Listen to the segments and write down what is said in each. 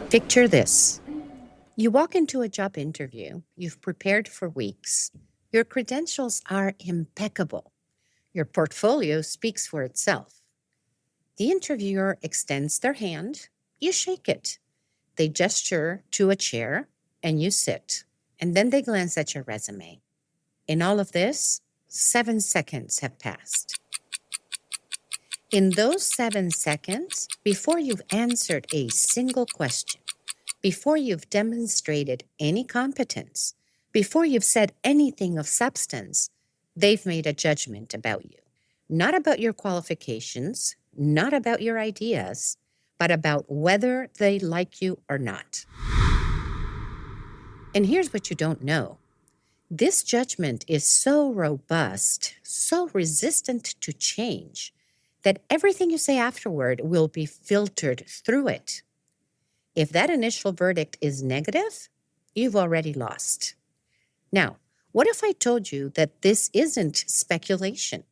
Picture this. You walk into a job interview, you've prepared for weeks. Your credentials are impeccable. Your portfolio speaks for itself. The interviewer extends their hand, you shake it. They gesture to a chair, and you sit. And then they glance at your resume. In all of this, 7 seconds have passed. In those 7 seconds, before you've answered a single question, before you've demonstrated any competence, before you've said anything of substance, they've made a judgment about you. Not about your qualifications, not about your ideas, but about whether they like you or not. And here's what you don't know. This judgment is so robust, so resistant to change, that everything you say afterward will be filtered through it. If that initial verdict is negative, you've already lost. Now, what if I told you that this isn't speculation?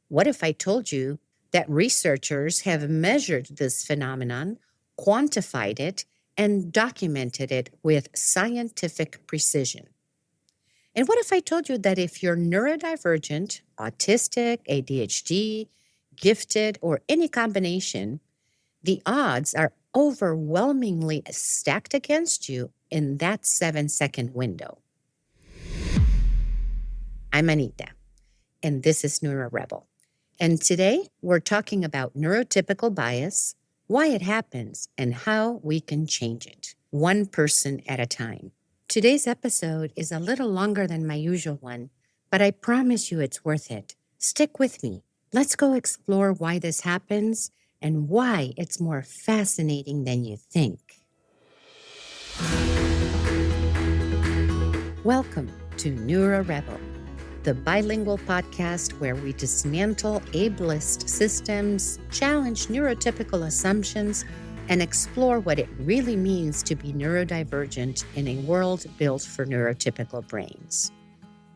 What if I told you that researchers have measured this phenomenon, quantified it, and documented it with scientific precision? And what if I told you that if you're neurodivergent, autistic, ADHD, gifted, or any combination, the odds are overwhelmingly stacked against you in that 7-second window? I'm Anita, and this is NeuroRebel. And today we're talking about neurotypical bias, why it happens, and how we can change it, one person at a time. Today's episode is a little longer than my usual one, but I promise you it's worth it. Stick with me. Let's go explore why this happens and why it's more fascinating than you think. Welcome to NeuroRebel, the bilingual podcast where we dismantle ableist systems, challenge neurotypical assumptions, and explore what it really means to be neurodivergent in a world built for neurotypical brains.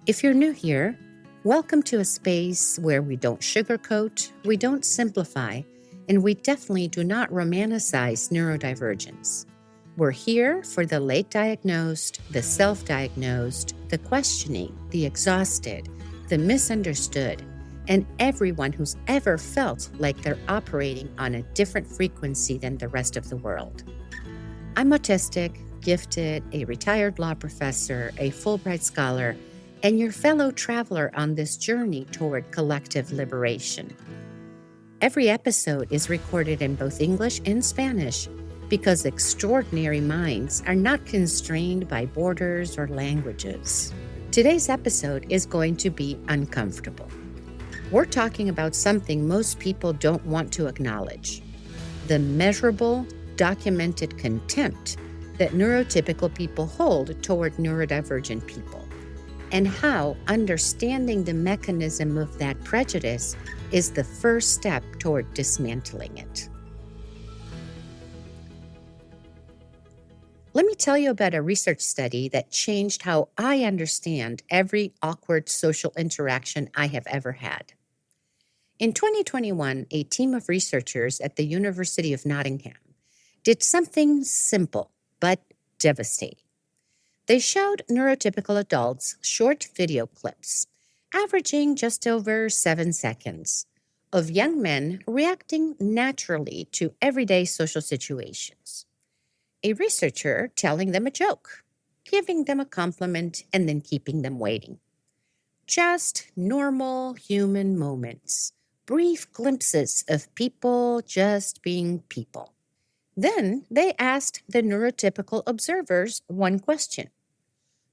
If you're new here, welcome to a space where we don't sugarcoat, we don't simplify, and we definitely do not romanticize neurodivergence. We're here for the late diagnosed, the self-diagnosed, the questioning, the exhausted, the misunderstood, and everyone who's ever felt like they're operating on a different frequency than the rest of the world. I'm autistic, gifted, a retired law professor, a Fulbright scholar, and your fellow traveler on this journey toward collective liberation. Every episode is recorded in both English and Spanish because extraordinary minds are not constrained by borders or languages. Today's episode is going to be uncomfortable. We're talking about something most people don't want to acknowledge: the measurable, documented contempt that neurotypical people hold toward neurodivergent people, and how understanding the mechanism of that prejudice is the first step toward dismantling it. Let me tell you about a research study that changed how I understand every awkward social interaction I have ever had. In 2021, a team of researchers at the University of Nottingham did something simple but devastating. They showed neurotypical adults short video clips, averaging just over 7 seconds, of young men reacting naturally to everyday social situations. A researcher telling them a joke, giving them a compliment, and then keeping them waiting. Just normal human moments, brief glimpses of people just being people. Then they asked the neurotypical observers one question: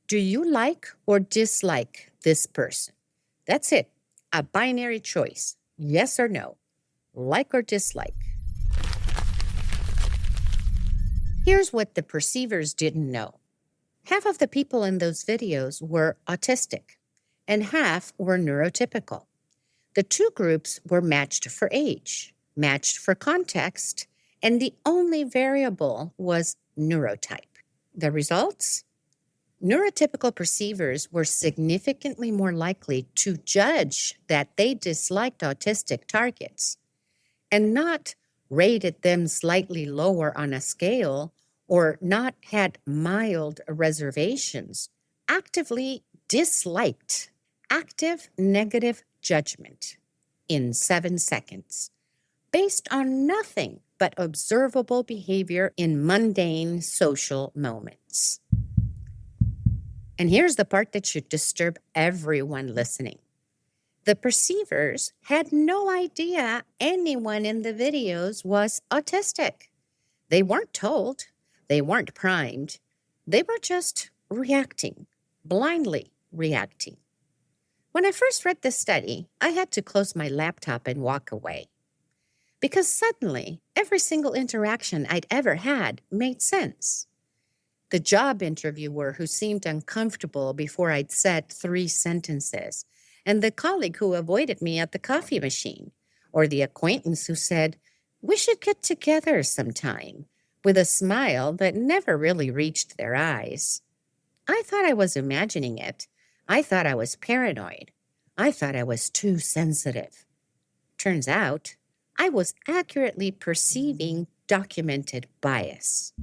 do you like or dislike this person? That's it, a binary choice, yes or no, like or dislike. Here's what the perceivers didn't know. Half of the people in those videos were autistic, and half were neurotypical. The two groups were matched for age, matched for context, and the only variable was neurotype. The results? Neurotypical perceivers were significantly more likely to judge that they disliked autistic targets and not rated them slightly lower on a scale or not had mild reservations, actively disliked active negative judgment in 7 seconds based on nothing but observable behavior in mundane social moments. And here's the part that should disturb everyone listening. The perceivers had no idea anyone in the videos was autistic. They weren't told, they weren't primed, they were just reacting, blindly reacting. When I first read this study, I had to close my laptop and walk away. Because suddenly, every single interaction I'd ever had made sense. The job interviewer who seemed uncomfortable before I'd said 3 sentences, and the colleague who avoided me at the coffee machine, or the acquaintance who said, "We should get together sometime," with a smile that never really reached their eyes. I thought I was imagining it. I thought I was paranoid. I thought I was too sensitive. Turns out, I was accurately perceiving documented bias.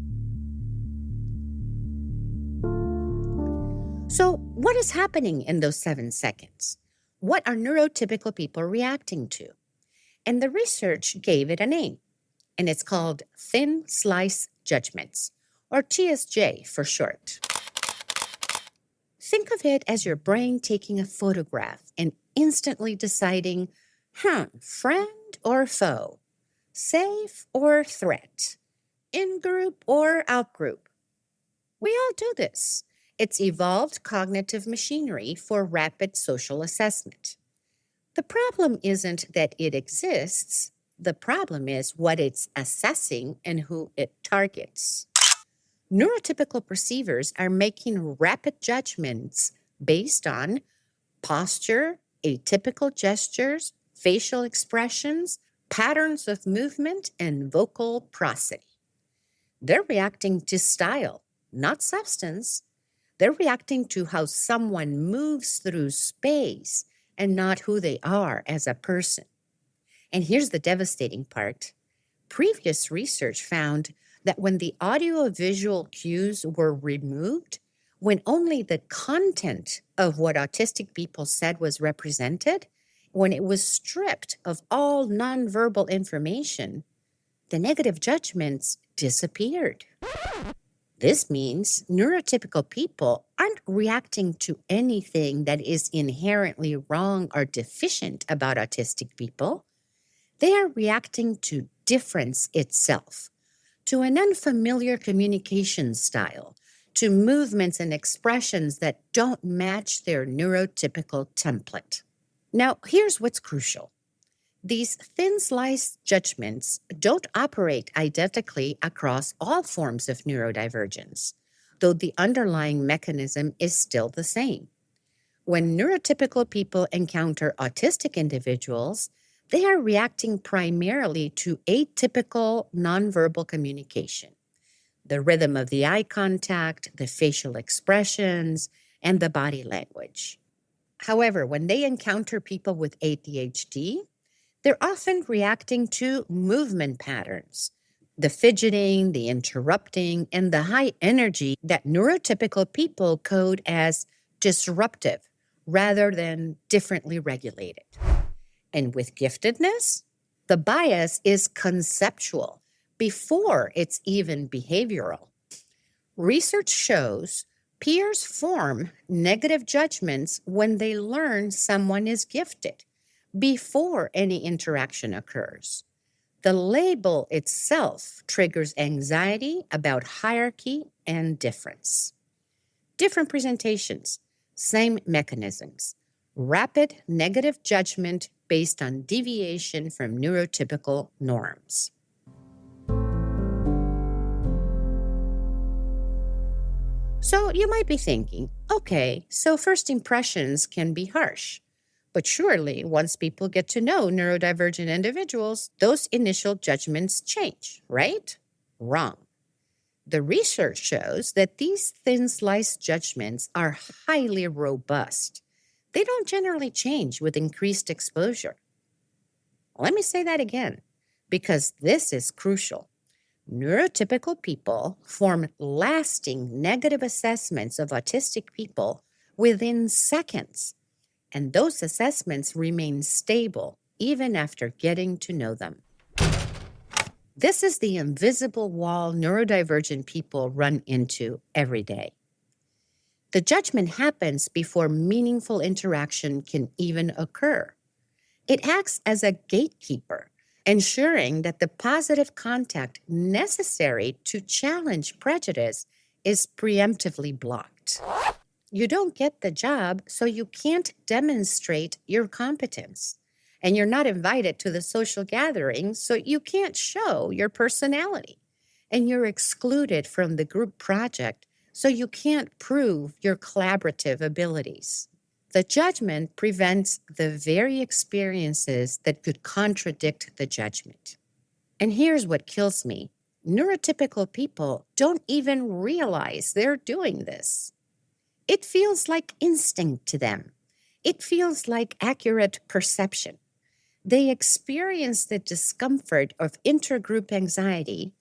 So, what is happening in those 7 seconds? What are neurotypical people reacting to? And the research gave it a name, and it's called thin slice judgments, or TSJ for short. Think of it as your brain taking a photograph and instantly deciding, friend or foe, safe or threat, in-group or out-group. We all do this. It's evolved cognitive machinery for rapid social assessment. The problem isn't that it exists. The problem is what it's assessing and who it targets. Neurotypical perceivers are making rapid judgments based on posture, atypical gestures, facial expressions, patterns of movement, and vocal prosody. They're reacting to style, not substance. They're reacting to how someone moves through space and not who they are as a person. And here's the devastating part. Previous research found that when the audio-visual cues were removed, when only the content of what autistic people said was represented, when it was stripped of all nonverbal information, the negative judgments disappeared. This means neurotypical people aren't reacting to anything that is inherently wrong or deficient about autistic people. They are reacting to difference itself, to an unfamiliar communication style, to movements and expressions that don't match their neurotypical template. Now, here's what's crucial. These thin slice judgments don't operate identically across all forms of neurodivergence, though the underlying mechanism is still the same. When neurotypical people encounter autistic individuals, they are reacting primarily to atypical nonverbal communication, the rhythm of the eye contact, the facial expressions, and the body language. However, when they encounter people with ADHD, they're often reacting to movement patterns, the fidgeting, the interrupting, and the high energy that neurotypical people code as disruptive rather than differently regulated. And with giftedness, the bias is conceptual before it's even behavioral. Research shows peers form negative judgments when they learn someone is gifted before any interaction occurs. The label itself triggers anxiety about hierarchy and difference. Different presentations, same mechanisms. Rapid negative judgment based on deviation from neurotypical norms. So you might be thinking, okay, so first impressions can be harsh. But surely, once people get to know neurodivergent individuals, those initial judgments change, right? Wrong. The research shows that these thin slice judgments are highly robust. They don't generally change with increased exposure. Let me say that again, because this is crucial. Neurotypical people form lasting negative assessments of autistic people within seconds, and those assessments remain stable even after getting to know them. This is the invisible wall neurodivergent people run into every day. The judgment happens before meaningful interaction can even occur. It acts as a gatekeeper, ensuring that the positive contact necessary to challenge prejudice is preemptively blocked. You don't get the job, so you can't demonstrate your competence. And you're not invited to the social gathering, so you can't show your personality. And you're excluded from the group project, so you can't prove your collaborative abilities. The judgment prevents the very experiences that could contradict the judgment. And here's what kills me. Neurotypical people don't even realize they're doing this. It feels like instinct to them. It feels like accurate perception. They experience the discomfort of intergroup anxiety,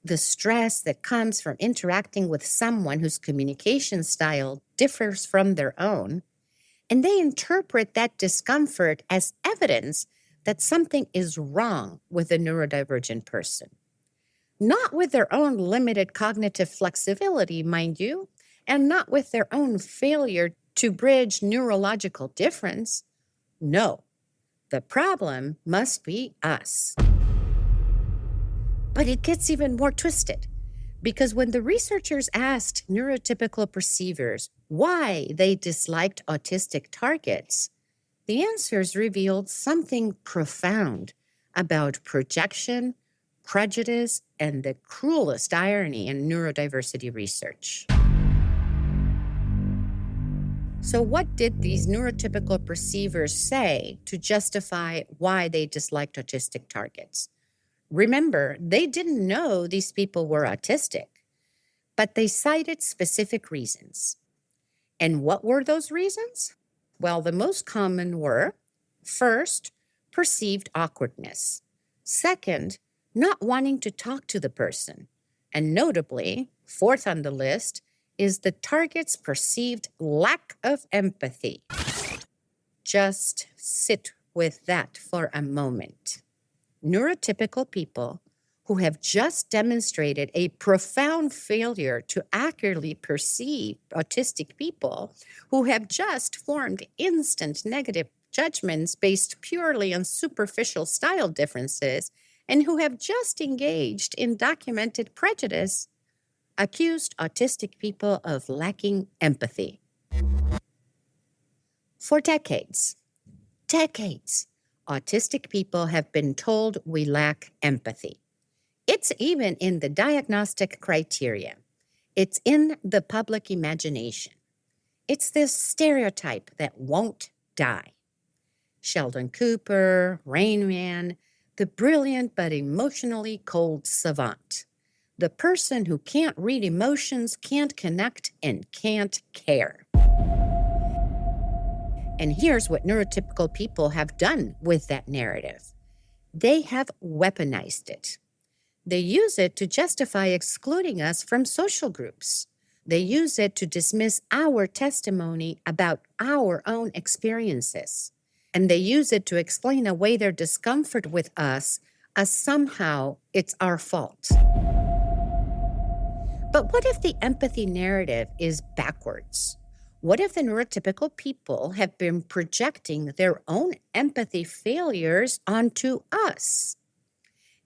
the stress that comes from interacting with someone whose communication style differs from their own, and they interpret that discomfort as evidence that something is wrong with a neurodivergent person. Not with their own limited cognitive flexibility, mind you, and not with their own failure to bridge neurological difference. No, the problem must be us. But it gets even more twisted, because when the researchers asked neurotypical perceivers why they disliked autistic targets, the answers revealed something profound about projection, prejudice, and the cruelest irony in neurodiversity research. So what did these neurotypical perceivers say to justify why they disliked autistic targets? Remember, they didn't know these people were autistic, but they cited specific reasons. And what were those reasons? Well, the most common were, first, perceived awkwardness. Second, not wanting to talk to the person. And notably, fourth on the list, is the target's perceived lack of empathy. Just sit with that for a moment. Neurotypical people who have just demonstrated a profound failure to accurately perceive autistic people, who have just formed instant negative judgments based purely on superficial style differences, and who have just engaged in documented prejudice, accused autistic people of lacking empathy. For decades, autistic people have been told we lack empathy. It's even in the diagnostic criteria. It's in the public imagination. It's this stereotype that won't die. Sheldon Cooper, Rain Man, the brilliant but emotionally cold savant. The person who can't read emotions, can't connect, and can't care. And here's what neurotypical people have done with that narrative. They have weaponized it. They use it to justify excluding us from social groups. They use it to dismiss our testimony about our own experiences. And they use it to explain away their discomfort with us as somehow it's our fault. But what if the empathy narrative is backwards? What if the neurotypical people have been projecting their own empathy failures onto us?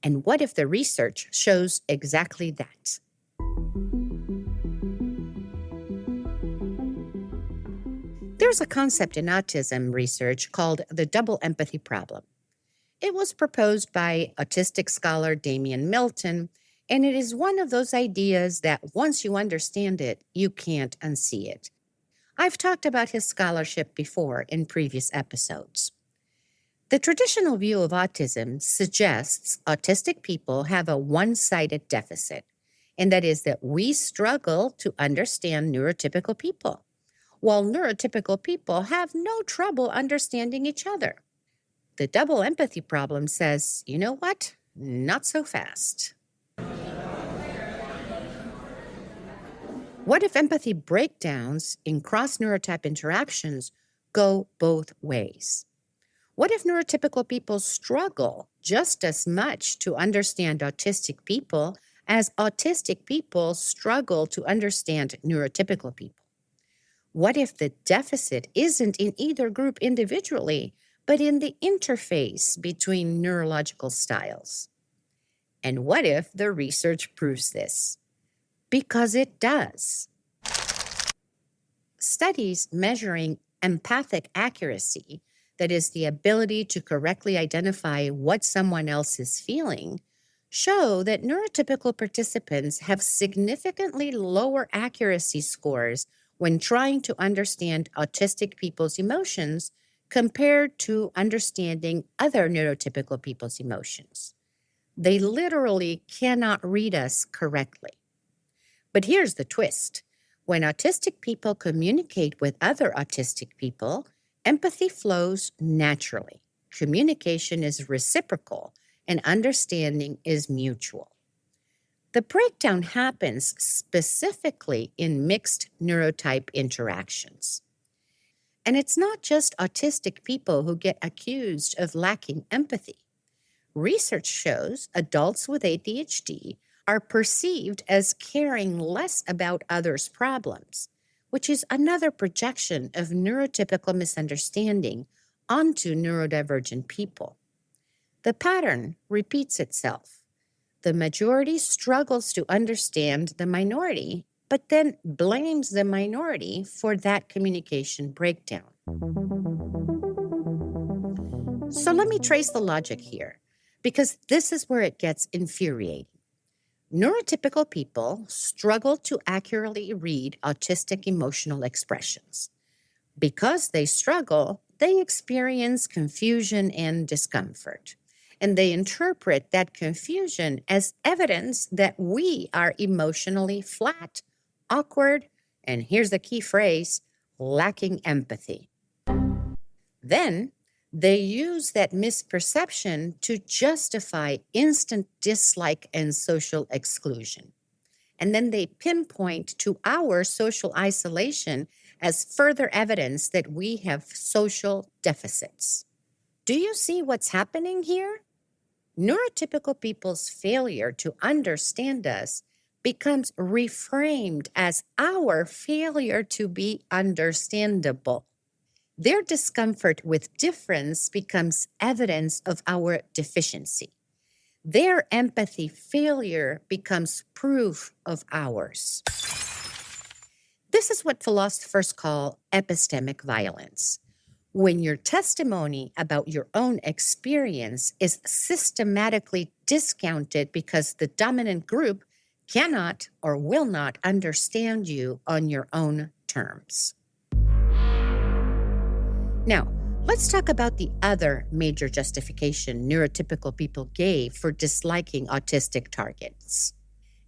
And what if the research shows exactly that? There's a concept in autism research called the double empathy problem. It was proposed by autistic scholar Damian Milton, and it is one of those ideas that once you understand it, you can't unsee it. I've talked about his scholarship before in previous episodes. The traditional view of autism suggests autistic people have a one-sided deficit, and that is that we struggle to understand neurotypical people, while neurotypical people have no trouble understanding each other. The double empathy problem says, you know what? Not so fast. What if empathy breakdowns in cross-neurotype interactions go both ways? What if neurotypical people struggle just as much to understand autistic people as autistic people struggle to understand neurotypical people? What if the deficit isn't in either group individually, but in the interface between neurological styles? And what if the research proves this? Because it does. Studies measuring empathic accuracy, that is, the ability to correctly identify what someone else is feeling, show that neurotypical participants have significantly lower accuracy scores when trying to understand autistic people's emotions compared to understanding other neurotypical people's emotions. They literally cannot read us correctly. But here's the twist. When autistic people communicate with other autistic people, empathy flows naturally. Communication is reciprocal and understanding is mutual. The breakdown happens specifically in mixed neurotype interactions. And it's not just autistic people who get accused of lacking empathy. Research shows adults with ADHD are perceived as caring less about others' problems, which is another projection of neurotypical misunderstanding onto neurodivergent people. The pattern repeats itself. The majority struggles to understand the minority, but then blames the minority for that communication breakdown. So let me trace the logic here, because this is where it gets infuriating. Neurotypical people struggle to accurately read autistic emotional expressions. Because they struggle, they experience confusion and discomfort. And they interpret that confusion as evidence that we are emotionally flat, awkward, and here's the key phrase, lacking empathy. Then they use that misperception to justify instant dislike and social exclusion. And then they pinpoint to our social isolation as further evidence that we have social deficits. Do you see what's happening here? Neurotypical people's failure to understand us becomes reframed as our failure to be understandable. Their discomfort with difference becomes evidence of our deficiency. Their empathy failure becomes proof of ours. This is what philosophers call epistemic violence. When your testimony about your own experience is systematically discounted because the dominant group cannot or will not understand you on your own terms. Now, let's talk about the other major justification neurotypical people gave for disliking autistic targets,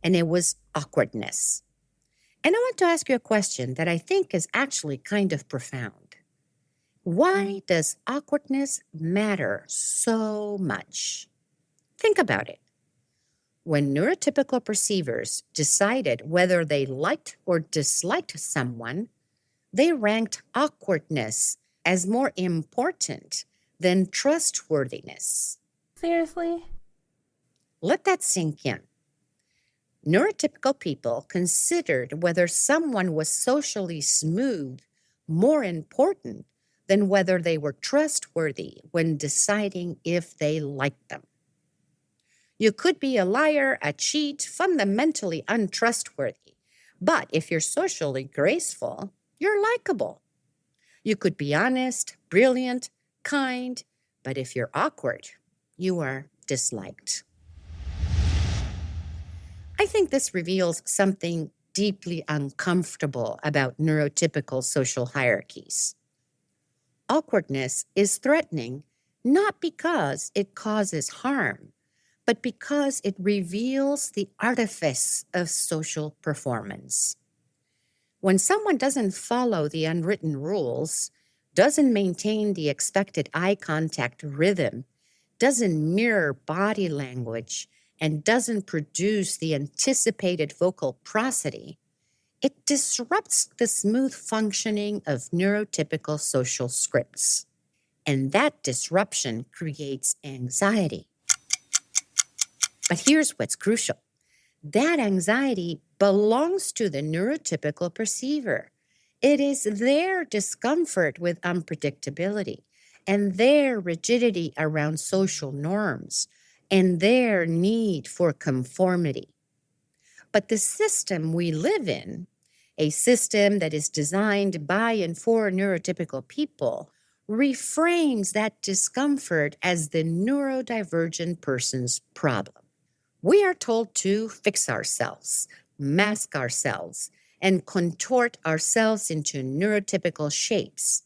and it was awkwardness. And I want to ask you a question that I think is actually kind of profound. Why does awkwardness matter so much? Think about it. When neurotypical perceivers decided whether they liked or disliked someone, they ranked awkwardness as more important than trustworthiness. Seriously? Let that sink in. Neurotypical people considered whether someone was socially smooth more important than whether they were trustworthy when deciding if they liked them. You could be a liar, a cheat, fundamentally untrustworthy, but if you're socially graceful, you're likable. You could be honest, brilliant, kind, but if you're awkward, you are disliked. I think this reveals something deeply uncomfortable about neurotypical social hierarchies. Awkwardness is threatening not because it causes harm, but because it reveals the artifice of social performance. When someone doesn't follow the unwritten rules, doesn't maintain the expected eye contact rhythm, doesn't mirror body language, and doesn't produce the anticipated vocal prosody, It disrupts the smooth functioning of neurotypical social scripts. And that disruption creates anxiety. But here's what's crucial. That anxiety belongs to the neurotypical perceiver. It is their discomfort with unpredictability and their rigidity around social norms and their need for conformity. But the system we live in, a system that is designed by and for neurotypical people, reframes that discomfort as the neurodivergent person's problem. We are told to fix ourselves, mask ourselves, and contort ourselves into neurotypical shapes,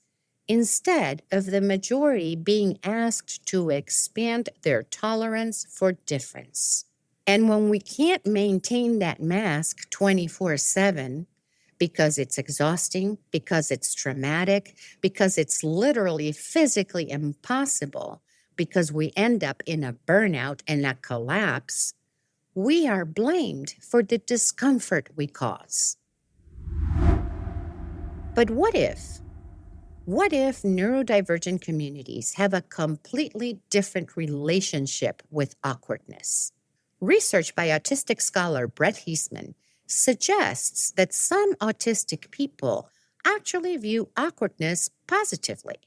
instead of the majority being asked to expand their tolerance for difference. And when we can't maintain that mask 24/7, because it's exhausting, because it's traumatic, because it's literally physically impossible, because we end up in a burnout and a collapse, we are blamed for the discomfort we cause. But what if neurodivergent communities have a completely different relationship with awkwardness? Research by autistic scholar Brett Heisman suggests that some autistic people actually view awkwardness positively,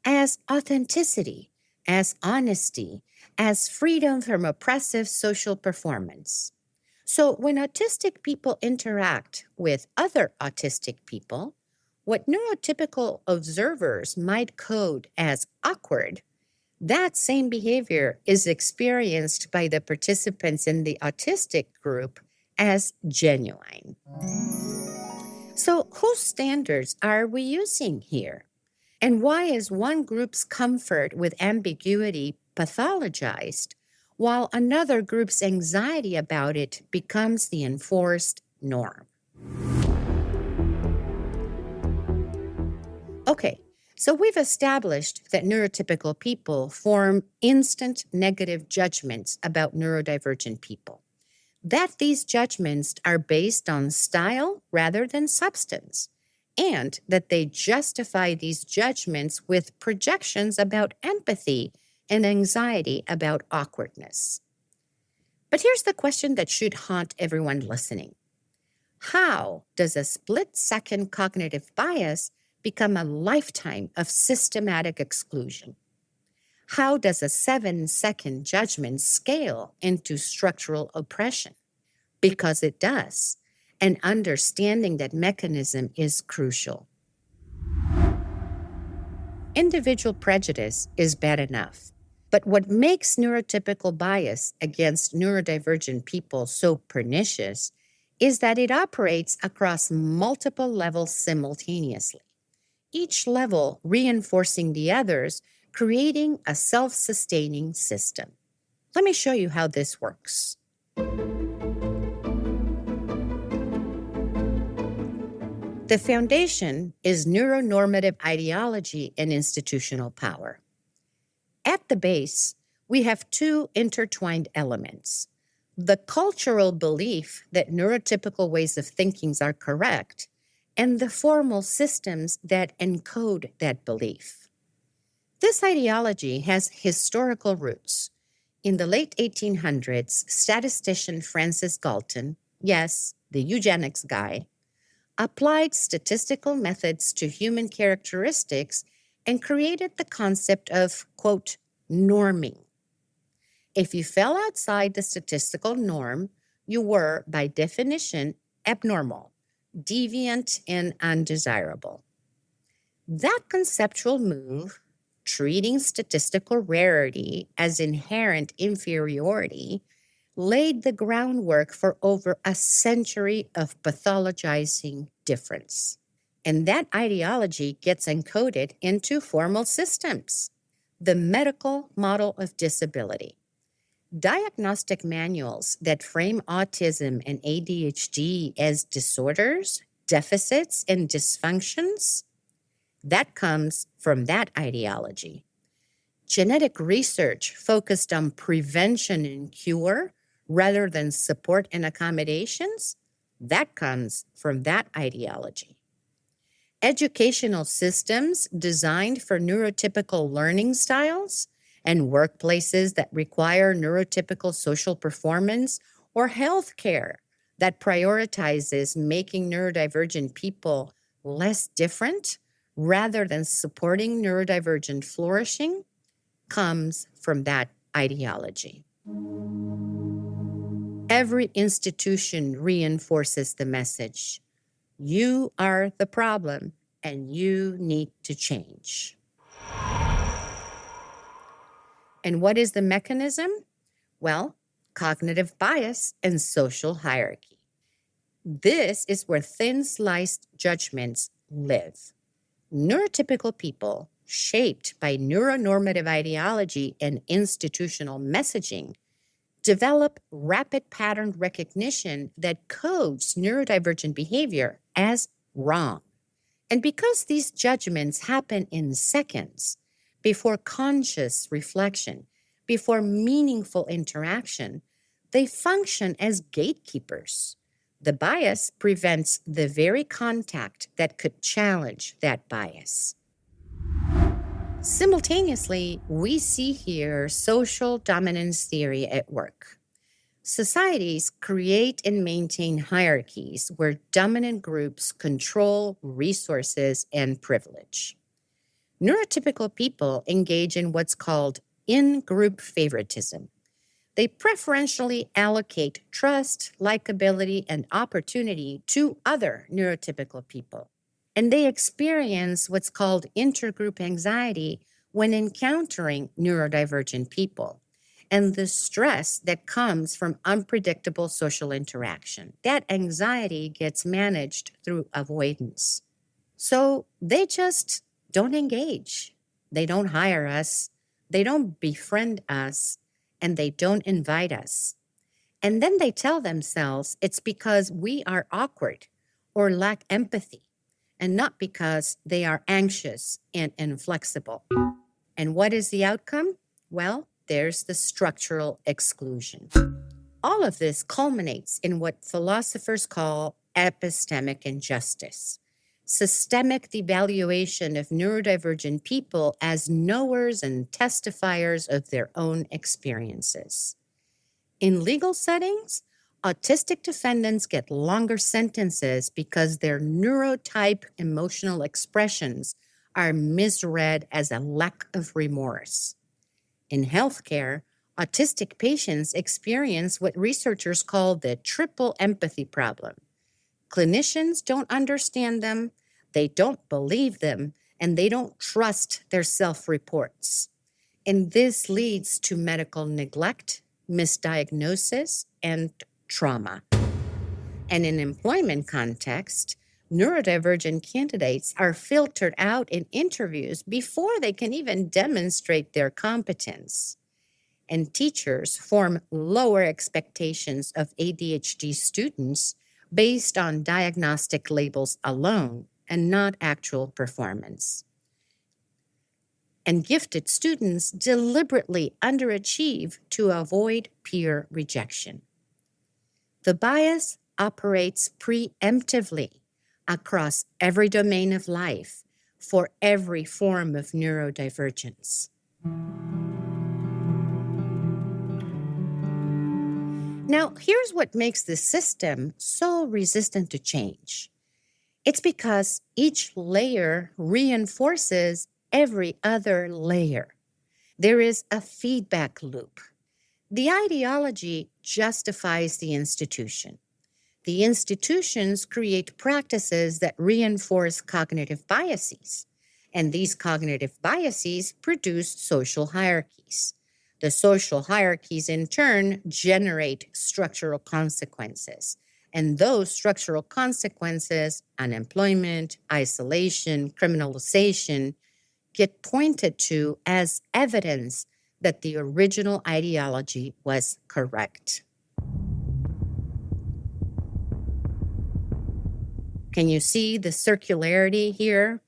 as authenticity, as honesty, as freedom from oppressive social performance. So when autistic people interact with other autistic people, what neurotypical observers might code as awkward, that same behavior is experienced by the participants in the autistic group as genuine. So whose standards are we using here? And why is one group's comfort with ambiguity pathologized, while another group's anxiety about it becomes the enforced norm? Okay, so we've established that neurotypical people form instant negative judgments about neurodivergent people, that these judgments are based on style rather than substance, and that they justify these judgments with projections about empathy and anxiety about awkwardness. But here's the question that should haunt everyone listening. How does a split-second cognitive bias become a lifetime of systematic exclusion? How does a 7-second judgment scale into structural oppression? Because it does. And understanding that mechanism is crucial. Individual prejudice is bad enough. But what makes neurotypical bias against neurodivergent people so pernicious is that it operates across multiple levels simultaneously, each level reinforcing the others, creating a self-sustaining system. Let me show you how this works. The foundation is neuronormative ideology and institutional power. At the base, we have two intertwined elements: the cultural belief that neurotypical ways of thinking are correct, and the formal systems that encode that belief. This ideology has historical roots. In the late 1800s, statistician Francis Galton, yes, the eugenics guy, applied statistical methods to human characteristics and created the concept of, quote, norming. If you fell outside the statistical norm, you were, by definition, abnormal, deviant, and undesirable. That conceptual move, treating statistical rarity as inherent inferiority, laid the groundwork for over a century of pathologizing difference. And that ideology gets encoded into formal systems. The medical model of disability. Diagnostic manuals that frame autism and ADHD as disorders, deficits, and dysfunctions, that comes from that ideology. Genetic research focused on prevention and cure rather than support and accommodations, That comes from that ideology. Educational systems designed for neurotypical learning styles and workplaces that require neurotypical social performance, or healthcare that prioritizes making neurodivergent people less different rather than supporting neurodivergent flourishing, comes from that ideology. Every institution reinforces the message: you are the problem and you need to change. And what is the mechanism? Well, cognitive bias and social hierarchy. This is where thin-sliced judgments live. Neurotypical people, shaped by neuronormative ideology and institutional messaging, develop rapid pattern recognition that codes neurodivergent behavior as wrong. And because these judgments happen in seconds, before conscious reflection, before meaningful interaction, they function as gatekeepers. The bias prevents the very contact that could challenge that bias. Simultaneously, we see here social dominance theory at work. Societies create and maintain hierarchies where dominant groups control resources and privilege. Neurotypical people engage in what's called in-group favoritism. They preferentially allocate trust, likability, and opportunity to other neurotypical people. And they experience what's called intergroup anxiety when encountering neurodivergent people, and the stress that comes from unpredictable social interaction. That anxiety gets managed through avoidance. So they just don't engage. They don't hire us. They don't befriend us, and they don't invite us. And then they tell themselves it's because we are awkward or lack empathy, and not because they are anxious and inflexible. And what is the outcome? Well, there's the structural exclusion. All of this culminates in what philosophers call epistemic injustice, systemic devaluation of neurodivergent people as knowers and testifiers of their own experiences. In legal settings, autistic defendants get longer sentences because their neurotype emotional expressions are misread as a lack of remorse. In healthcare, autistic patients experience what researchers call the triple empathy problem. Clinicians don't understand them, they don't believe them, and they don't trust their self-reports. And this leads to medical neglect, misdiagnosis, and trauma. And in employment context, neurodivergent candidates are filtered out in interviews before they can even demonstrate their competence. And teachers form lower expectations of ADHD students based on diagnostic labels alone and not actual performance. And gifted students deliberately underachieve to avoid peer rejection. The bias operates preemptively across every domain of life for every form of neurodivergence. Now, here's what makes this system so resistant to change. It's because each layer reinforces every other layer. There is a feedback loop. The ideology justifies the institution. The institutions create practices that reinforce cognitive biases, and these cognitive biases produce social hierarchies. The social hierarchies, in turn, generate structural consequences. And those structural consequences, unemployment, isolation, criminalization, get pointed to as evidence that the original ideology was correct. Can you see the circularity here?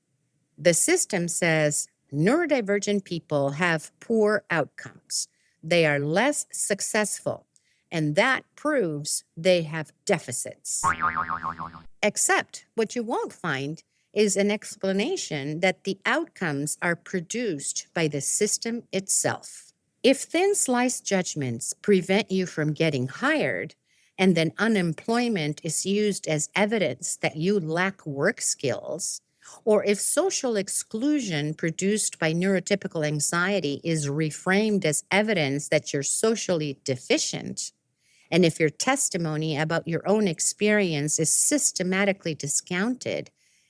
The system says neurodivergent people have poor outcomes. They are less successful. And that proves they have deficits. Except what you won't find is an explanation that the outcomes are produced by the system itself. If thin slice judgments prevent you from getting hired, and then unemployment is used as evidence that you lack work skills, or if social exclusion produced by neurotypical anxiety is reframed as evidence that you're socially deficient, and if your testimony about your own experience is systematically discounted,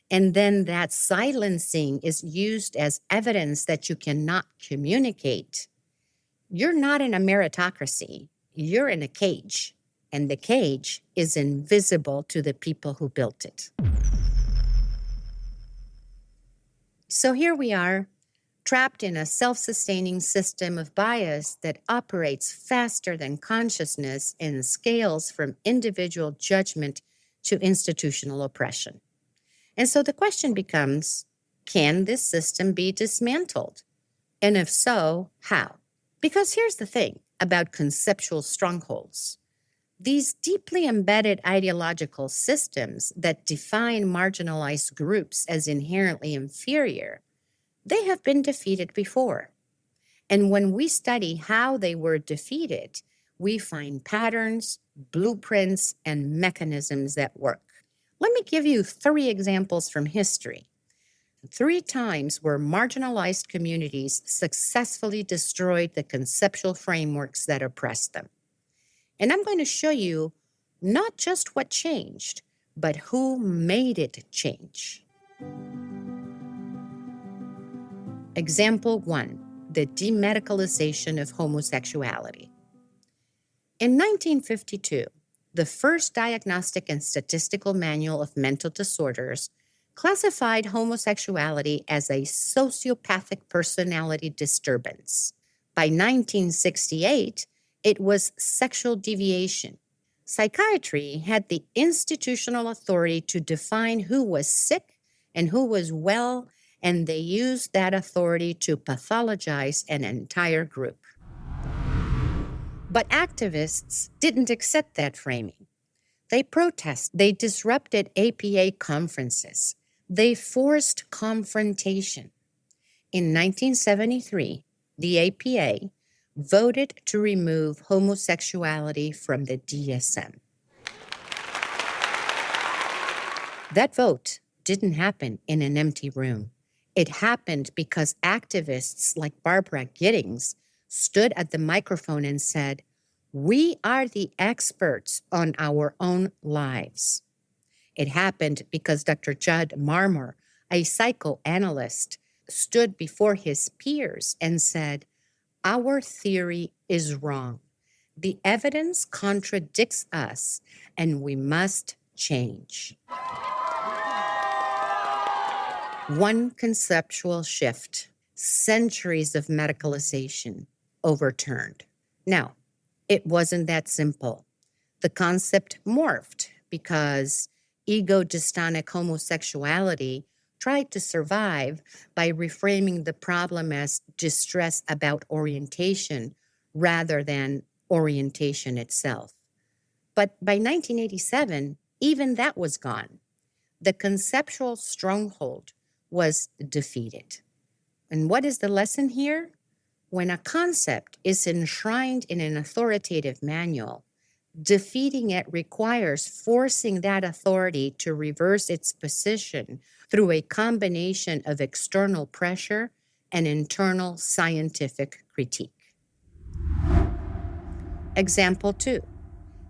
and then that silencing is used as evidence that you cannot communicate, you're not in a meritocracy. You're in a cage, and the cage is invisible to the people who built it. So here we are, trapped in a self-sustaining system of bias that operates faster than consciousness and scales from individual judgment to institutional oppression. And so the question becomes, can this system be dismantled? And if so, how? Because here's the thing about conceptual strongholds. These deeply embedded ideological systems that define marginalized groups as inherently inferior, they have been defeated before. And when we study how they were defeated, we find patterns, blueprints, and mechanisms that work. Let me give you 3 examples from history. 3 times where marginalized communities successfully destroyed the conceptual frameworks that oppressed them. And I'm going to show you not just what changed, but who made it change. Example 1, the demedicalization of homosexuality. In 1952, the first Diagnostic and Statistical Manual of Mental Disorders classified homosexuality as a sociopathic personality disturbance. By 1968, it was sexual deviation. Psychiatry had the institutional authority to define who was sick and who was well, and they used that authority to pathologize an entire group. But activists didn't accept that framing. They protested. They disrupted APA conferences. They forced confrontation. In 1973, the APA voted to remove homosexuality from the DSM. That vote didn't happen in an empty room. It happened because activists like Barbara Giddings stood at the microphone and said, "We are the experts on our own lives." It happened because Dr. Judd Marmor, a psychoanalyst, stood before his peers and said, "Our theory is wrong. The evidence contradicts us, and we must change." One conceptual shift, centuries of medicalization overturned. Now, it wasn't that simple. The concept morphed because ego-dystonic homosexuality tried to survive by reframing the problem as distress about orientation rather than orientation itself. But by 1987, even that was gone. The conceptual stronghold was defeated. And what is the lesson here? When a concept is enshrined in an authoritative manual, defeating it requires forcing that authority to reverse its position through a combination of external pressure and internal scientific critique. Example 2,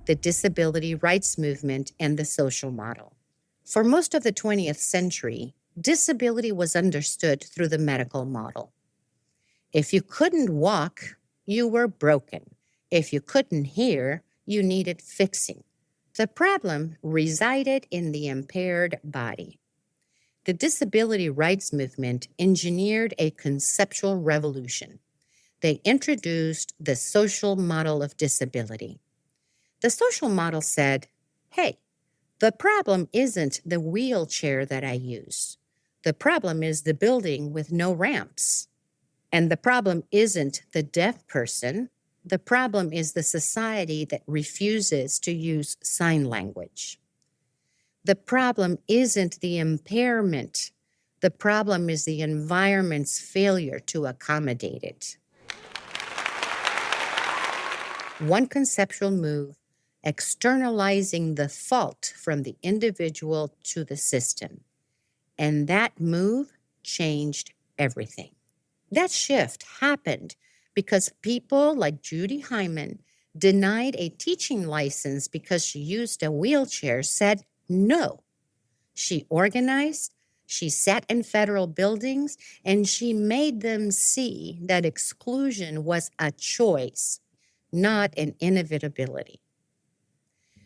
the disability rights movement and the social model. For most of the 20th century, disability was understood through the medical model. If you couldn't walk, you were broken. If you couldn't hear, you needed fixing. The problem resided in the impaired body. The disability rights movement engineered a conceptual revolution. They introduced the social model of disability. The social model said, hey, the problem isn't the wheelchair that I use. The problem is the building with no ramps. And the problem isn't the deaf person. The problem is the society that refuses to use sign language. The problem isn't the impairment. The problem is the environment's failure to accommodate it. One conceptual move, externalizing the fault from the individual to the system. And that move changed everything. That shift happened because people like Judy Hyman denied a teaching license because she used a wheelchair, said no. She organized, she sat in federal buildings, and she made them see that exclusion was a choice, not an inevitability.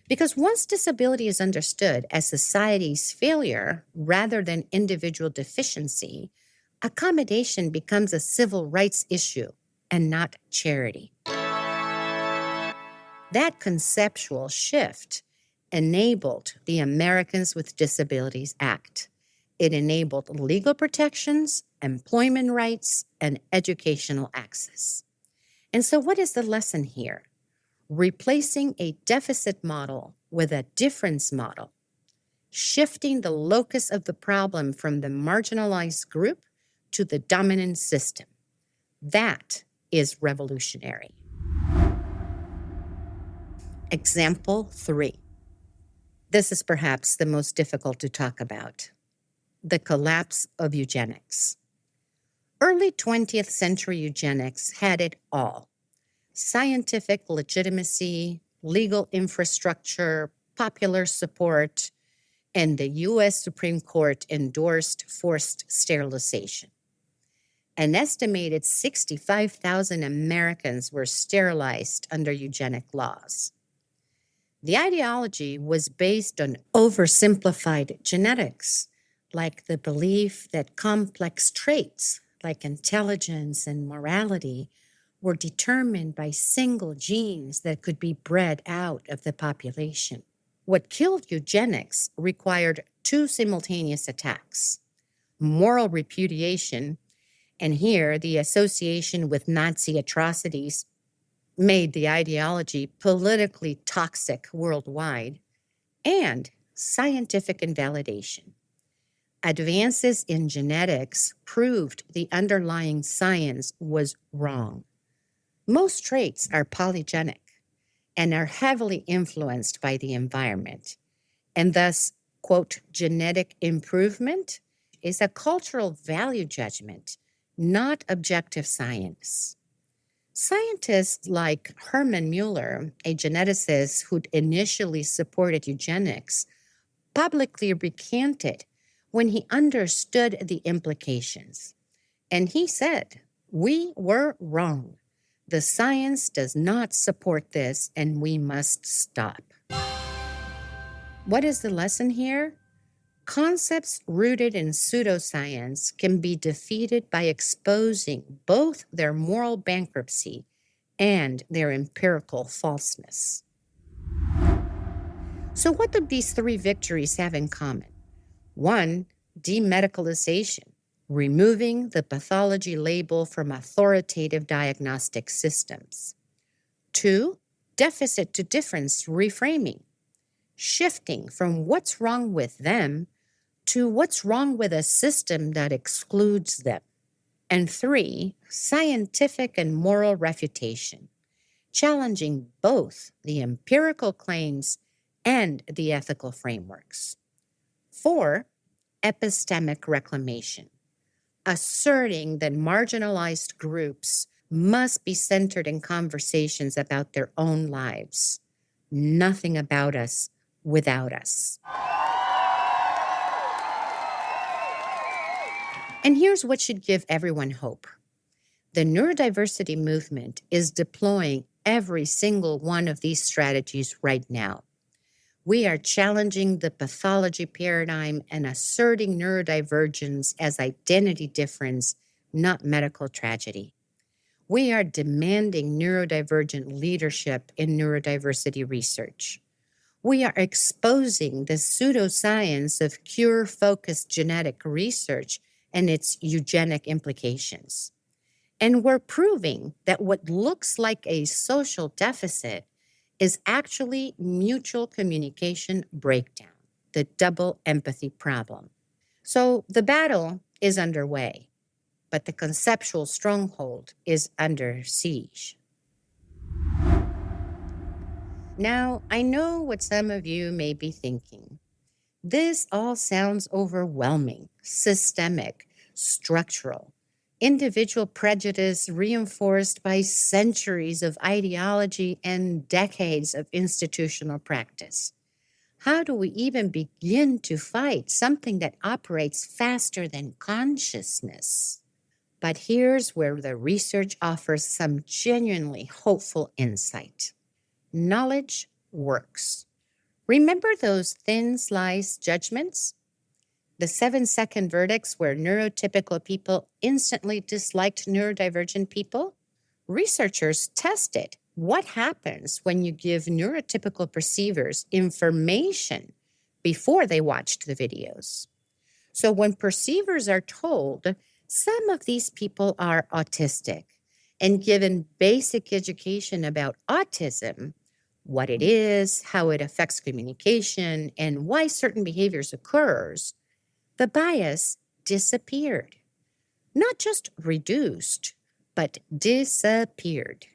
Because once disability is understood as society's failure rather than individual deficiency, accommodation becomes a civil rights issue and not charity. That conceptual shift enabled the Americans with Disabilities Act. It enabled legal protections, employment rights, and educational access. And so what is the lesson here? Replacing a deficit model with a difference model, shifting the locus of the problem from the marginalized group to the dominant system. That is revolutionary. Example 3. This is perhaps the most difficult to talk about. The collapse of eugenics. Early 20th century eugenics had it all. Scientific legitimacy, legal infrastructure, popular support, and the U.S. Supreme Court endorsed forced sterilization. An estimated 65,000 Americans were sterilized under eugenic laws. The ideology was based on oversimplified genetics, like the belief that complex traits like intelligence and morality were determined by single genes that could be bred out of the population. What killed eugenics required two simultaneous attacks: moral repudiation, and here the association with Nazi atrocities made the ideology politically toxic worldwide, and scientific invalidation. Advances in genetics proved the underlying science was wrong. Most traits are polygenic and are heavily influenced by the environment, and thus, quote, genetic improvement is a cultural value judgment, not objective science. Scientists like Herman Mueller, a geneticist who'd initially supported eugenics, publicly recanted when he understood the implications. And he said, "We were wrong. The science does not support this, and we must stop." What is the lesson here? Concepts rooted in pseudoscience can be defeated by exposing both their moral bankruptcy and their empirical falseness. So what do these three victories have in common? 1, demedicalization, removing the pathology label from authoritative diagnostic systems. 2, deficit to difference reframing, shifting from what's wrong with them to what's wrong with a system that excludes them. And 3, scientific and moral refutation, challenging both the empirical claims and the ethical frameworks. 4, epistemic reclamation, asserting that marginalized groups must be centered in conversations about their own lives. Nothing about us without us. And here's what should give everyone hope. The neurodiversity movement is deploying every single one of these strategies right now. We are challenging the pathology paradigm and asserting neurodivergence as identity difference, not medical tragedy. We are demanding neurodivergent leadership in neurodiversity research. We are exposing the pseudoscience of cure-focused genetic research and its eugenic implications. And we're proving that what looks like a social deficit is actually mutual communication breakdown, the double empathy problem. So the battle is underway, but the conceptual stronghold is under siege. Now, I know what some of you may be thinking. This all sounds overwhelming, systemic, structural, individual prejudice reinforced by centuries of ideology and decades of institutional practice. How do we even begin to fight something that operates faster than consciousness? But here's where the research offers some genuinely hopeful insight. Knowledge works. Remember those thin slice judgments? The 7-second verdicts where neurotypical people instantly disliked neurodivergent people? Researchers tested what happens when you give neurotypical perceivers information before they watched the videos. So when perceivers are told some of these people are autistic and given basic education about autism, what it is, how it affects communication, and why certain behaviors occurs, the bias disappeared. Not just reduced, but disappeared.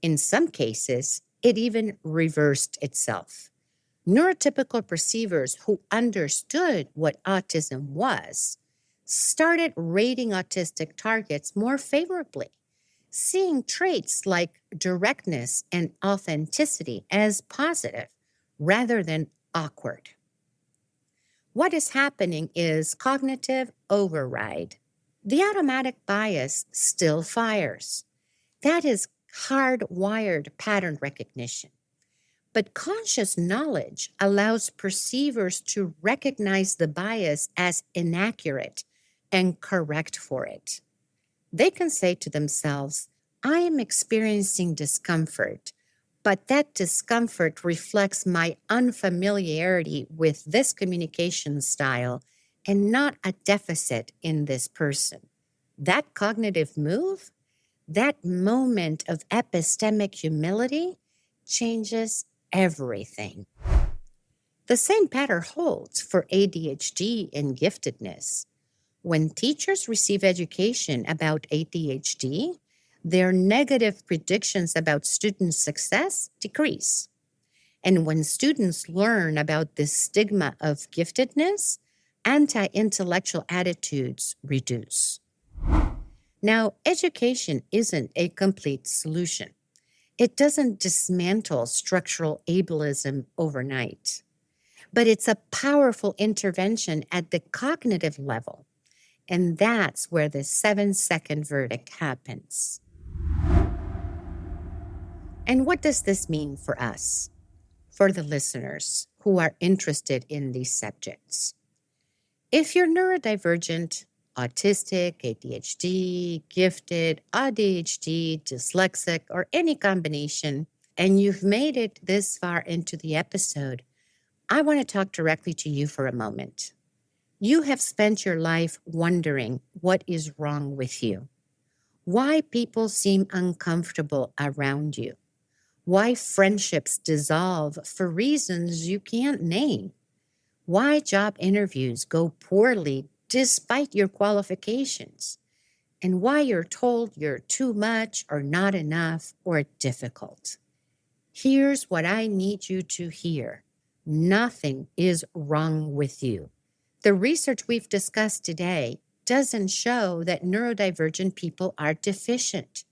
In some cases, it even reversed itself. Neurotypical perceivers who understood what autism was started rating autistic targets more favorably, seeing traits like directness and authenticity as positive rather than awkward. What is happening is cognitive override. The automatic bias still fires. That is hardwired pattern recognition. But conscious knowledge allows perceivers to recognize the bias as inaccurate and correct for it. They can say to themselves, I am experiencing discomfort, but that discomfort reflects my unfamiliarity with this communication style and not a deficit in this person. That cognitive move, that moment of epistemic humility changes everything. The same pattern holds for ADHD and giftedness. When teachers receive education about ADHD, their negative predictions about student success decrease. And when students learn about the stigma of giftedness, anti-intellectual attitudes reduce. Now, education isn't a complete solution. It doesn't dismantle structural ableism overnight, but it's a powerful intervention at the cognitive level. And that's where the 7-second verdict happens. And what does this mean for us, for the listeners who are interested in these subjects? If you're neurodivergent, autistic, ADHD, gifted, ADHD, dyslexic, or any combination, and you've made it this far into the episode, I want to talk directly to you for a moment. You have spent your life wondering what is wrong with you, why people seem uncomfortable around you, why friendships dissolve for reasons you can't name, why job interviews go poorly despite your qualifications, and why you're told you're too much or not enough or difficult. Here's what I need you to hear. Nothing is wrong with you. The research we've discussed today doesn't show that neurodivergent people are deficient.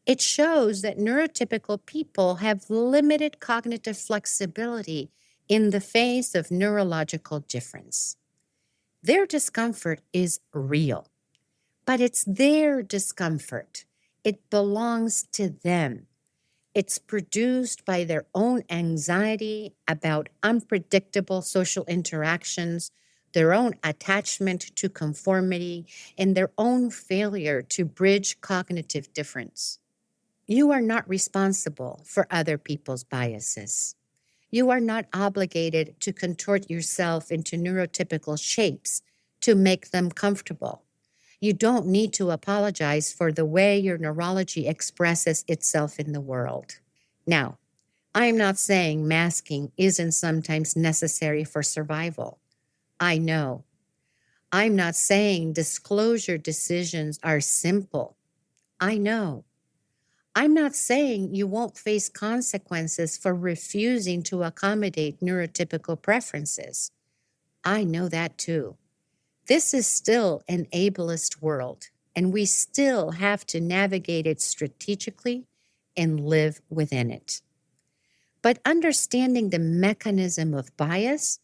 It shows that neurotypical people have limited cognitive flexibility in the face of neurological difference. Their discomfort is real, but it's their discomfort. It belongs to them. It's produced by their own anxiety about unpredictable social interactions, their own attachment to conformity, and their own failure to bridge cognitive difference. You are not responsible for other people's biases. You are not obligated to contort yourself into neurotypical shapes to make them comfortable. You don't need to apologize for the way your neurology expresses itself in the world. Now, I'm not saying masking isn't sometimes necessary for survival. I know. I'm not saying disclosure decisions are simple. I know. I'm not saying you won't face consequences for refusing to accommodate neurotypical preferences. I know that too. This is still an ableist world, and we still have to navigate it strategically and live within it. But understanding the mechanism of bias,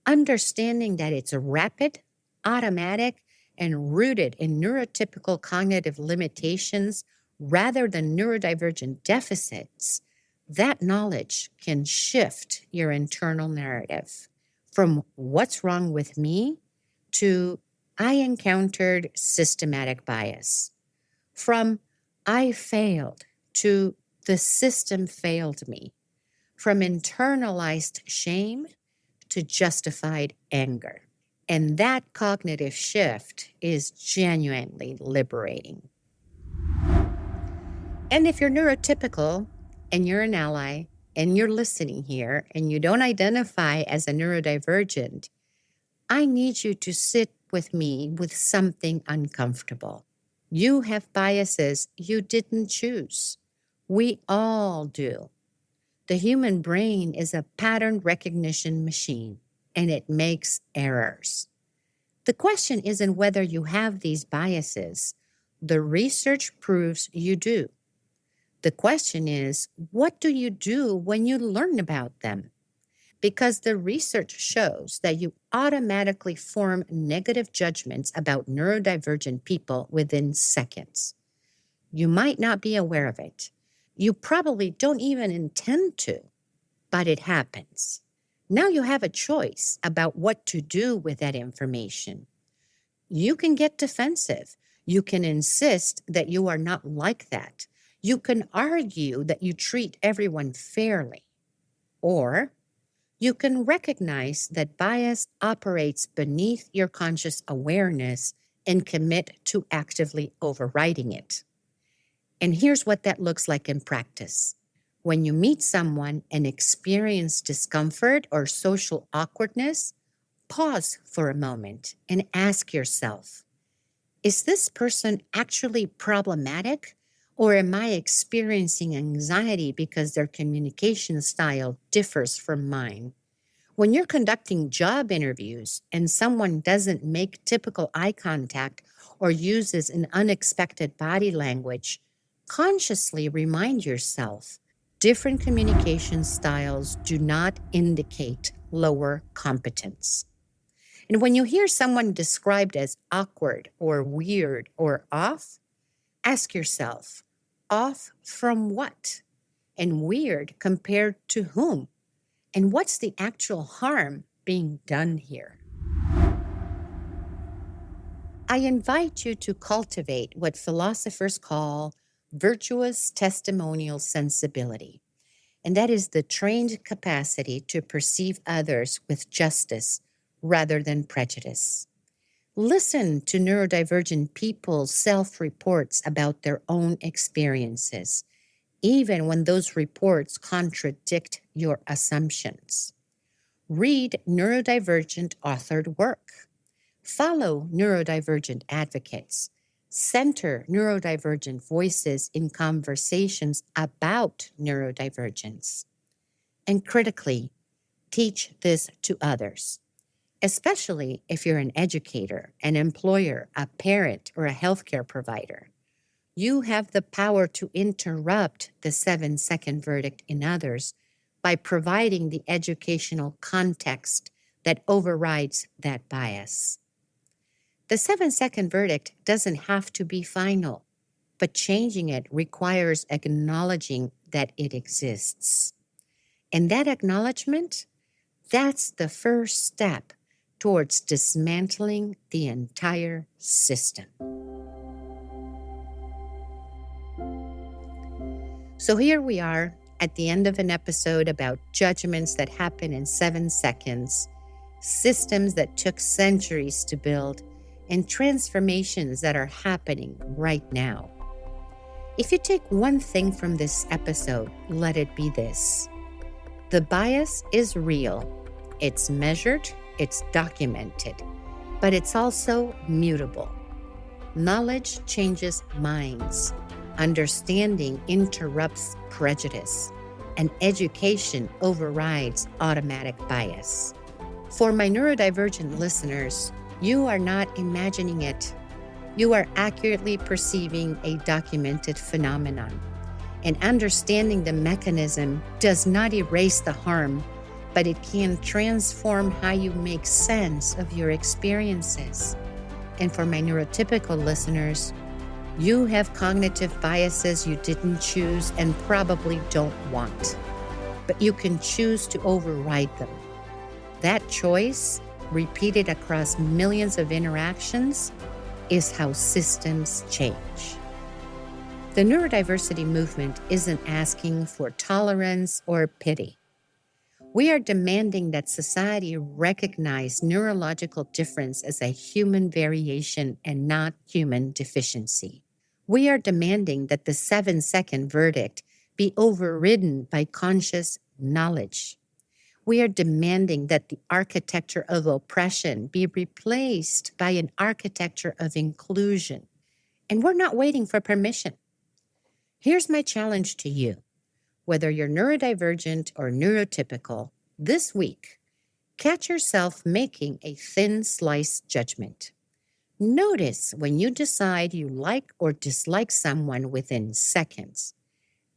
understanding that it's rapid, automatic, and rooted in neurotypical cognitive limitations rather than neurodivergent deficits, that knowledge can shift your internal narrative from what's wrong with me to I encountered systematic bias, from I failed to the system failed me, from internalized shame to justified anger. And that cognitive shift is genuinely liberating. And if you're neurotypical and you're an ally and you're listening here and you don't identify as a neurodivergent, I need you to sit with me with something uncomfortable. You have biases you didn't choose. We all do. The human brain is a pattern recognition machine, and it makes errors. The question isn't whether you have these biases. The research proves you do. The question is, what do you do when you learn about them? Because the research shows that you automatically form negative judgments about neurodivergent people within seconds. You might not be aware of it. You probably don't even intend to, but it happens. Now you have a choice about what to do with that information. You can get defensive. You can insist that you are not like that. You can argue that you treat everyone fairly. Or you can recognize that bias operates beneath your conscious awareness and commit to actively overriding it. And here's what that looks like in practice. When you meet someone and experience discomfort or social awkwardness, pause for a moment and ask yourself, is this person actually problematic? Or am I experiencing anxiety because their communication style differs from mine? When you're conducting job interviews and someone doesn't make typical eye contact or uses an unexpected body language, consciously remind yourself, different communication styles do not indicate lower competence. And when you hear someone described as awkward or weird or off, ask yourself, off from what? And weird compared to whom? And what's the actual harm being done here? I invite you to cultivate what philosophers call virtuous testimonial sensibility, and that is the trained capacity to perceive others with justice rather than prejudice. Listen to neurodivergent people's self-reports about their own experiences, even when those reports contradict your assumptions. Read neurodivergent authored work. Follow neurodivergent advocates. Center neurodivergent voices in conversations about neurodivergence. And critically, teach this to others, especially if you're an educator, an employer, a parent, or a healthcare provider. You have the power to interrupt the 7-second verdict in others by providing the educational context that overrides that bias. The 7-second verdict doesn't have to be final, but changing it requires acknowledging that it exists. And that acknowledgement, that's the first step towards dismantling the entire system. So here we are at the end of an episode about judgments that happen in 7 seconds, systems that took centuries to build, and transformations that are happening right now. If you take one thing from this episode, let it be this. The bias is real. It's measured, it's documented, but it's also mutable. Knowledge changes minds. Understanding interrupts prejudice, and education overrides automatic bias. For my neurodivergent listeners, you are not imagining it. You are accurately perceiving a documented phenomenon. And understanding the mechanism does not erase the harm, but it can transform how you make sense of your experiences. And for my neurotypical listeners, you have cognitive biases you didn't choose and probably don't want, but you can choose to override them. That choice, repeated across millions of interactions, is how systems change. The neurodiversity movement isn't asking for tolerance or pity. We are demanding that society recognize neurological difference as a human variation and not human deficiency. We are demanding that the 7-second verdict be overridden by conscious knowledge. We are demanding that the architecture of oppression be replaced by an architecture of inclusion. And we're not waiting for permission. Here's my challenge to you. Whether you're neurodivergent or neurotypical, this week, catch yourself making a thin slice judgment. Notice when you decide you like or dislike someone within seconds.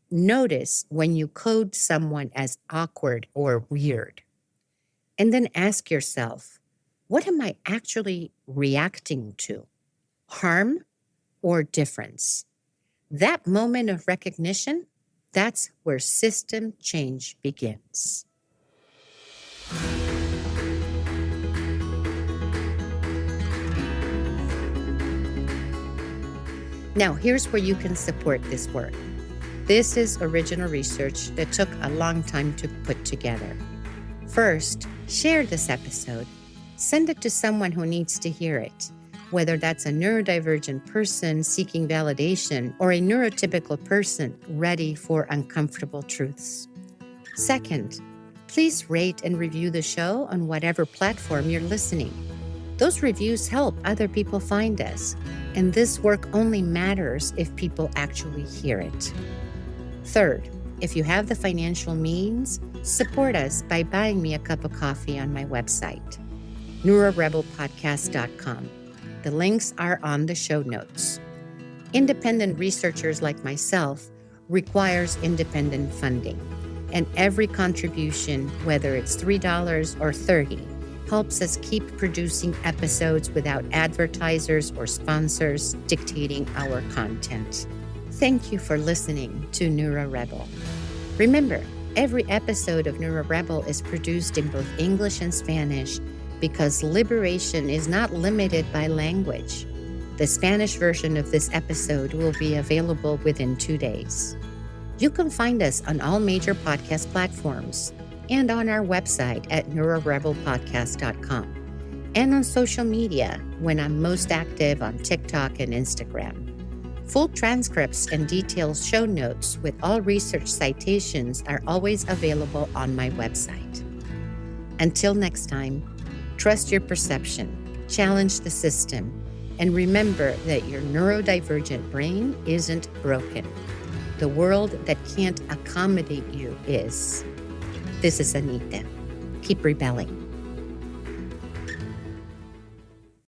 Notice when you code someone as awkward or weird. And then ask yourself, what am I actually reacting to? Harm or difference? That moment of recognition, that's where system change begins. Now, here's where you can support this work. This is original research that took a long time to put together. First, share this episode. Send it to someone who needs to hear it, whether that's a neurodivergent person seeking validation or a neurotypical person ready for uncomfortable truths. Second, please rate and review the show on whatever platform you're listening. Those reviews help other people find us, and this work only matters if people actually hear it. Third, if you have the financial means, support us by buying me a cup of coffee on my website, neurorebelpodcast.com. The links are on the show notes. Independent researchers like myself requires independent funding, and every contribution, whether it's $3 or $30, helps us keep producing episodes without advertisers or sponsors dictating our content. Thank you for listening to NeuroRebel. Remember, every episode of NeuroRebel is produced in both English and Spanish because liberation is not limited by language. The Spanish version of this episode will be available within 2 days. You can find us on all major podcast platforms and on our website at neurorebelpodcast.com and on social media when I'm most active on TikTok and Instagram. Full transcripts and detailed show notes with all research citations are always available on my website. Until next time, trust your perception, challenge the system, and remember that your neurodivergent brain isn't broken. The world that can't accommodate you is. This is Anita. Keep rebelling.